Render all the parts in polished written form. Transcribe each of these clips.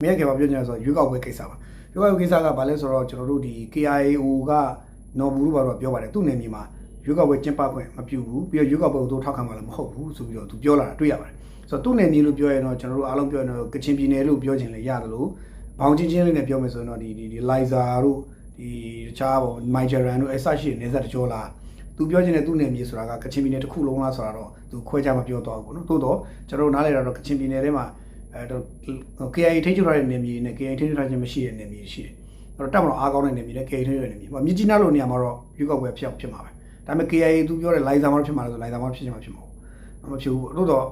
မရခင်ပါပြောချင်ဆိုရွေးကောက်ပွဲကိစ္စပါရွေးကောက်ပွဲကိစ္စကဘာလဲဆိုတော့ကျွန်တော်တို့ဒီ KIO ကနော်ဘူးလို့ပါတော့ပြောပါတယ်သူ့နယ်မြေမှာရွေးကောက်ပွဲကျင်းပခွင့်မပြုဘူးပြီးတော့ရွေးကောက်ပွဲကိုသူထောက်ခံမှာလည်းမဟုတ်ဘူးဆိုပြီးတော့သူပြောလာတာတွေ့ရပါတယ်ဆိုတော့သူ့နယ်မြေလို့ပြောရင်တော့ကျွန်တော်တို့အားလုံးပြောရင်တော့ကချင်ပြည်နယ်လို့ပြောချင်လည်းရတယ်လို့ဘောင်ချင်းချင်းလေးနဲ့ပြောမယ်ဆိုရင်တော့ဒီလိုင်ဇာတို့ဒီတခြားပေါ့မိုင်ဂျရန်တို့အစရှိနေဆက်တကြောလားသူပြောချင်တဲ့သူ့နယ်မြေဆိုတာကကချင်ပြည်နယ်တစ်ခုလုံးလားဆိုတာတော့သူခွဲခြားမပြောတော့ဘူးနော်သို့တော့ကျွန်တော်တို့နားလည်တာတော့ကချင်ပြည်နယ်ထဲမှာKIA ထိချုပ်ထားတဲ့နယ်မြေနဲ့ KIA ထိချုပ်ထားခြင်းမရှိတဲ့နယ်မြေရှိတယ်။အဲ့တော့တက်မလို့အားကောင်းတဲ့နယ်မြေနဲ့ KIA ထိချုပ်တဲ့နယ်မြေ။မြစ်ကြီးနားလိုနေရာမှာတော့ရွေးကောက်ပွဲဖြစ်မှာပဲ။ဒါပေမဲ့ KIA သူပြောတဲ့လိုင်ဇာမှာဖြစ်မှာလို့ဆိုလိုင်ဇာမှာဖြစ်ချင်မှာဖြစ်မှာ။မဖြစ်ဘူး။တို့တော့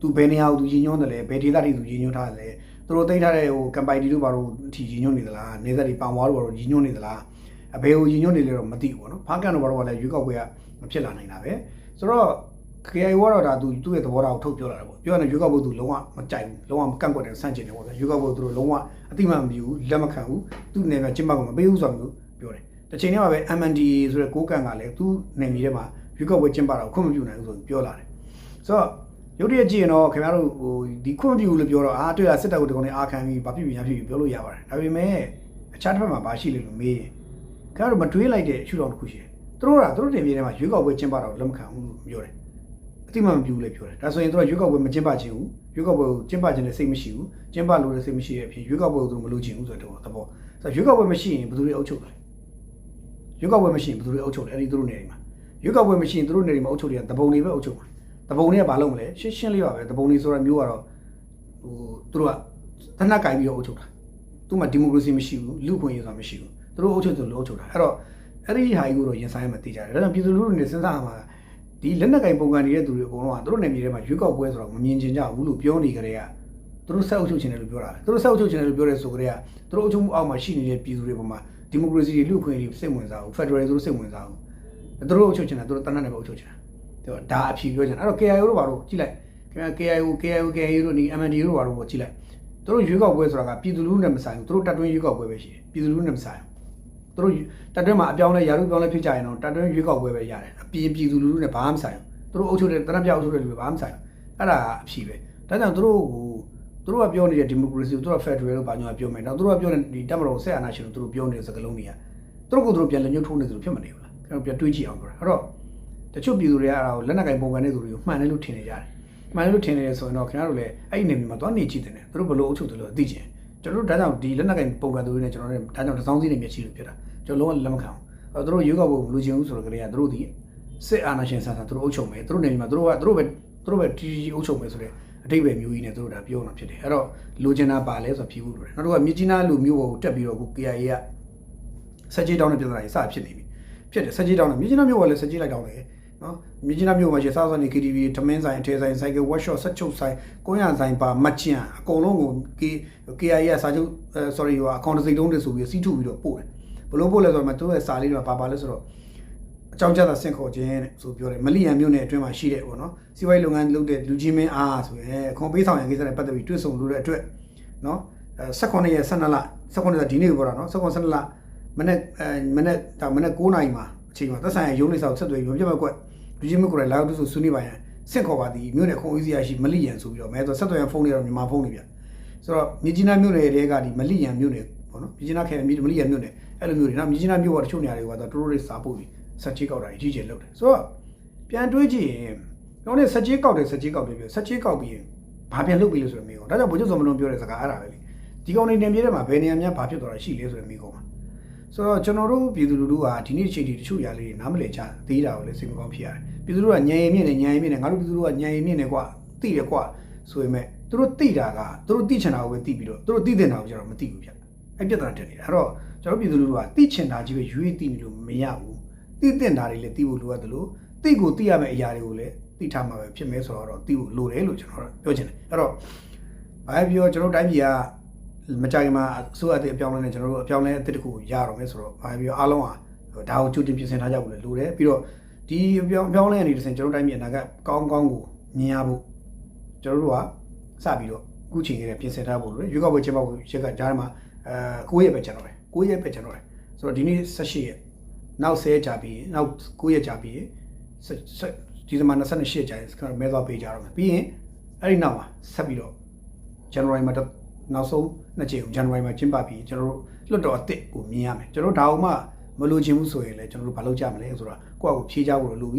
သူဘယ်နေရာကိုသူရည်ညွှန်းတယ်လဲဘယ်ဒေသတွေသူရည်ညွှန်းထားတယ်လဲ။သူတို့တိတ်ထားတဲ့ဟိုကမ်ပိုင်တီတို့ဘာလို့ထီရည်ညွှန်းနေသလား။နေသက်တွေပန်ဝါတို့ဘာလို့ရည်ညွှန်းနေသလား။အဘယ်ကိုရည်ညွှန်းနေလဲတော့မသိဘူးပေါ့နော်။ဖားကန်တို့ဘာလို့လဲရွေးကောက်ပွဲကမဖြစ်လာနိုင်တာပဲ။ဆိုတော့KIA ကတော့ဒါသူ့ရဲ့သဘောထားကိုထုတ်ပြောလာတယ်ပေါ့ပြောရင်ရွေးကောက်ပွဲသူလုံးဝမကြိုက်ဘူးလုံးဝမကန့်ကွက်တယ်ဆန့်ကျင်တယ်ပေါ့ဗျာရွေးကောက်ပွဲသူတို့လုံးဝအတိမမပြုဘူးလက်မခံဘူးသူ့နယ်မှာကျင်းပမှာမပေးဘူးဆိုတော့ပြောတယ်တစ်ချိန်တည်းမှာပဲ MNDAA ဆိုတဲ့ကိုးကန်ကလည်းသူ့နယ်မြေထဲမှာရွေးကောက်ပွဲကျင်းပတာကိုခွင့်မပြုနိုင်ဘူးဆိုပြီးပြောလာတယ်ဆိုတော့ရုတ်တရက်ကြည့်ရင်တော့ခင်ဗျားတို့ဟိုဒီခွင့်မပြုဘူးလို့ပြောတော့တွေ့ရစစ်တပ်ကိုတကုံနဲ့အာခံပြီးဘာဖြစ်ပြီးညာဖြစ်ပြီးပြောလို့ရပါတယ်ဒါပေမဲ့အခြားတစ်ဖက်မှာဘာရှိလဲလို့မေးရင်ခင်ဗျားတို့မတွေးလိုက်တဲ့ရှုထောင့်တစ်ခုရှိတယ်သူတို့နယ်မြေထဲမှာရွေးကောက်ပွဲကျင်းပတာကိုလက်မခံဘူးလို့ပြောတယ်အတိမမပြူလေပြောတယ်ဒါဆိုရင်တို့ရွေးကောက်ပွဲမကျင်းပချင်ဘူးရွေးကောက်ပွဲကိုကျင်းပခြင်းနဲ့စိတ်မရှိဘူးကျင်းပလို့လည်းစိတ်မရှိတဲ့အဖြစ်ရွေးကောက်ပွဲကိုတို့မလုပ်ချင်ဘူးဆိုတဲ့သဘောဆိုတော့ရွေးကောက်ပွဲမရှိရင်ဘယ်သူတွေအုပ်ချုပ်လဲရွေးကောက်ပွဲမရှိရင်ဘယ်သူတွေအုပ်ချုပ်လဲအဲ့ဒီတို့နေနေမှာရွေးကောက်ပွဲမရှိရင်တို့နေနေမှာအုပ်ချုပ်တယ်တပုံတွေပဲအုပ်ချုပ်မှာတပုံတွေကဘာလုပ်မလဲရှင်းလေးပါပဲတပုံတွေဆိုတာမျိုးကတော့ဟိုတို့ကတနက်ကင်ပြီးတော့အုပ်ချုပ်တာသူ့မှာဒီမိုကရေစီမရှိဘူးလူ့ခွင့်ရေးဆိုတာမရှိဘူးတို့အုပ်ချုပ်တယ်လို့အုပ်ချုပ်တာအဲ့တော့အဲ့ဒီဟာကြီးကိုတော့ရင်ဆိုင်ရမှသိကြတယ်ဒါကြောင့်ပြည်သူလူထုတွေစဉ်းစားရမှာဒီလက်နက်ကင်ပုံကန်နေတဲ့သူတွေအကုန်လုံးကသူတို့နယ်မြေထဲမှာရွေးကောက်ပွဲဆိုတော့မမြင်ချင်ကြဘူးလို့ပြောနေကြတဲ့ကသူတို့ဆက်အုပ်ချုပ်ချင်တယ်လို့ပြောတာသူတို့ဆက်အုပ်ချုပ်ချင်တယ်လို့ပြောတဲ့ဆိုကြတဲ့ကသူတို့အုပ်ချုပ်မှုအောက်မှာရှိနေတဲ့ပြည်သူတွေပေါ်မှာဒီမိုကရေစီတွေလူ့အခွင့်အရေးတွေစိတ်ဝင်စားဘူးဖက်ဒရယ်ဆိုလို့စိတ်ဝင်စားဘူးသူတို့အုပ်ချုပ်ချင်တယ်သူတို့တနက်နဲ့ပဲအုပ်ချုပ်ချင်တယ်ဒါအဖြေပြောချင်တယ်အဲ့တော့ KIO တို့ဘာလို့ကြည့်လိုက်KIA တို့ဒီ MND တို့ဘာလို့ကြည့်လိုက်သူတို့ရွေးကောက်ပွဲဆိုတာကပြည်သူလူထုနဲ့မဆိုင်ဘူးသူတို့တပ်တွင်းရွေးကောက်ပွဲပဲရှိတယ်ပြည်သူလူထုနဲ့မဆိုင်ဘူးသူတို့တပ်တွင်းမှာအပြောင်းလဲရာထူးပြောင်းလဲဖြစ်ကြရင်တော့တပ်တွင်းရွေးကောက်ပွဲပဲရတယ်အပြည်သူလူထုနဲ့ဘာမှမဆိုင်ဘူးသူတို့အုပ်ချုပ်တဲ့တနက်ပြောက်အုပ်ချုပ်တဲ့လူတွေဘာမှမဆိုင်ဘူးအဲ့ဒါအဖြေပဲဒါကြောင့်သူတို့ကပြောနေတဲ့ဒီမိုကရေစီကိုသူတို့ဖက်ဒရယ်လို့ဘာညာပြောမယ်တော့သူတို့ကပြောတဲ့ဒီတပ်မတော်ဆက်အာဏာရှင်တို့သူတို့ပြောနေတဲ့စကားလုံးတွေကသူတို့ကသူတို့ပြန်လက်ညှိုးထိုးနေသလိုဖြစ်မနေဘူးလားကျွန်တော်ပြန်တွေးကြည့်အောင်ပြောတာအဲ့တော့တချို့ပြည်သူတွေကအဲ့ဒါကိုလက်နက်ကင်ပုံကန်တဲ့သူတွေကိုမှန်တယ်လို့ထင်နေကြတယ်မှန်တယ်လို့ထင်နေတယ်ဆိုရင်တော့ခင်ဗျားတို့လည်းအဲ့ဒီနေမှာသွားနေကြည့်တယ်သူတို့ဘယ်လိုအုပ်ချုပ်တယ်လို့သိချင်ကျွန်တော်တို့ဒါကြောင့်ဒီလက်နက်ကင်ပုံကန်သူတွေနဲ့ကျွန်တော်တို့ဒါကြောင့်တစ်စောင်းစီးနဲ့မျက်စိလိုဖြစ်တာကျွန်တော်လုံးဝလက်မခံဘူးအဲ့တော့သူတို့ရွေးကောက်ဖို့လူချင်းဦးဆိုတော့ကလေးကသူတို့ဒီစစ်အာဏာရှင်ဆန်ဆန်သူတို့အုပ်ချုပ်မယ်သူတို့နေမှာသူတို့ပဲတီအုပ်ချုပ်မယ်ဆိုတဲ့အတိတ်ပဲမျိုးကြီးနဲ့သူတို့ဒါပြောနေတာဖြစ်တယ်အဲ့တော့လူချင်းနာပါလဲဆိုတော့ဖြေဖို့လိုတယ်နောက်တော့မြစ်ကြီးနားလူမျိုးပေါ်ကိုတက်ပြီးတော့ကို KIA ကဆက်ကြီးတောင်းတဲ့ပြည်သားတွေစဖြစ်နေပြီဖြစ်တယ်ဆက်ကြီးတောင်းတယ်မြစ်ကြီးနားမျိုးပေါ်လည်းဆက်ကြီးလိုက်တောင်းတယ်နော်မြစ်ကြီးနားမျိုးမှာရှိစားစားနေ KTV ထမင်းဆိုင်အထည်ဆိုင် cycle workshop ဆက်ချုပ်ဆိုင်ကိုရဆိုင်ပါမချန်အကုန်လုံးကို KIA ကစာချုပ်sorry ဟိုအကောင့်တစ်စိတ်တုံးတွေဆိုပြီးစီးထုပြီးတော့ပို့တယ်ဘလို့ပို့လဲဆိုတော့သူတို့ရဲ့စာလေးတွေပါလဲဆိုတော့အကြောင်းကြတာဆင့်ခေါ်ခြင်းတဲ့ဆိုပြောတယ်မလီယံမြို့နယ်အတွင်းမှာရှိတဲ့ပေါ့နော်စီးပွားရေးလုပ်ငန်းလုပ်တဲ့လူကြီးမင်းအားဆိုရင်အခွန်ပေးဆောင်ရန်ကိစ္စနဲ့ပတ်သက်ပြီးတွေ့ဆုံလို့တဲ့အတွက်နော်18ရက်12လ18ရက်ဒီနေ့ပြောတာနော်12လမနေ့9နာရီမှာအချိန်မှာသက်ဆိုင်ရာရုံးနေဆောင်ဆက်သွယ်ရုံပြတ်ကွက်လူကြီးမင်းကိုလည်းလာရောက်ဆွေးနွေးပါရန်ဆင့်ခေါ်ပါသည်မြို့နယ်ခုံအေးစရာရှိမလီယံဆိုပြီးတော့မဲဆိုဆက်သွယ်ရန်ဖုန်းတွေတော့မြန်မာဖုန်းတွေပြဆိုတော့မြကြီးနားမြို့နယ်တွေကဒီမလီယံမြို့နယ်ပေါ့နော်မြကြီးနားခဲမလီယံမြို့နယ်အဲ့လိုမျိုးတွေနော်မြကြီးနားမြို့ပေါ်တချို့နေရာတွေကတိုးတိုးလေးစားပို့ပြီးဆက်ချေးကောက်တာကြီးကြီးလုပ်တယ်ဆိုတော့ပြန်တွေးကြည့်ရင်ကျွန်တော်လည်းဆက်ချေးကောက်တယ်ပြောဆက်ချေးကောက်ပြီးဘာပြန်လုပ်ပြီးလို့ဆိုတော့မိကောဒါကြောင့်ဘိုးချုပ်စောမလုံးပြောတဲ့စကားအဲ့ဒါပဲလေဒီကောင်နေနေပြတဲ့မှာဘယ်နေရာများဘာဖြစ်သွားတာရှိလဲဆိုတော့မိကောမှာဆိုတော့ကျွန်တော်တို့ပြည်သူလူထုကဒီနေ့ချိန်ထိတချို့ຢာလေးတွေနားမလည်ကြသေးတာကိုလည်းစိတ်မကောင်းဖြစ်ရတယ်ပြည်သူတို့ကညံရင်မြင့်နေငါတို့ပြည်သူတို့ကညံရင်မြင့်နေကွာသိတယ်ကွာဆိုပေမဲ့သူတို့သိတာကသူတို့သိချင်တာကိုပဲသိပြီးတော့သူတို့သိတဲ့တာကိုကျတော့မသိဘူးဗျအဲ့ပြဿနာတက်နေတာအဲ့တော့ကျွန်တော်ပြည်သူလူထုကသိချင်တာကြီးပဲရွေးသိနေလို့မရဘူးသိတဲ့တာတွေလည်းသိဖို့လိုရတယ်လို့သိကိုသိရမယ့်အရာတွေကိုလည်းသိထားမှာပဲဖြစ်မယ်ဆိုတော့သိဖို့လိုတယ်လို့ကျွန်တော်ပြောချင်တယ်အဲ့တော့ဘာပြောကျွန်တော်တိုင်းပြည်ကမကြိုင်မှာအစိုးရအသစ်အပြောင်းလဲနဲ့ကျွန်တော်တို့အပြောင်းလဲအသစ်တစ်ခုရတော့မယ်ဆိုတော့ဘာပြောအားလုံးကဒါကိုကြိုတင်ပြင်ဆင်ထားကြဖို့လည်းလိုတယ်ပြီးတော့ဒီအပြောင်းလဲအနေနဲ့ကျွန်တော်တိုင်းပြည်အနာကကောင်းကိုမြင်ရဖို့ကျွန်တော်တို့ကစပြီးတော့အခုချိန်ကြီးပြင်ဆင်ထားဖို့လိုတယ်ရွေးကောက်ပွဲကျင်းပဖို့ရက်ကကြားထဲမှာ9ရက်ပဲကျွန်တော်တယ်9ရက်ပဲကျွန်တော်တယ်ဆိုတော့ဒီနေ့18ရက်နောက်10ကြာပြီးနောက်9ရက်ကြာပြီးဒီဇင်ဘာ28ကြာရင်မဲသွားပေးကြတော့မယ်ပြီးရင်အဲ့ဒီနောက်မှာဆက်ပြီးတော့ January မှာ နောက်ဆုံးနှစ်ချိန်ကိုဇန်နဝါရီမှာကျင်းပပြီးကျွန်တော်တို့လွတ်တော်အစ်စ်ကိုမြင်ရမယ်ကျွန်တော်တို့ဒါအောင်မှမလိုချင်ဘူးဆိုရင်လည်းကျွန်တော်တို့ဘာလုပ်ကြမလဲဆိုတော့ကိုယ့်အကိုဖြေးကြဖို့လိုပြီ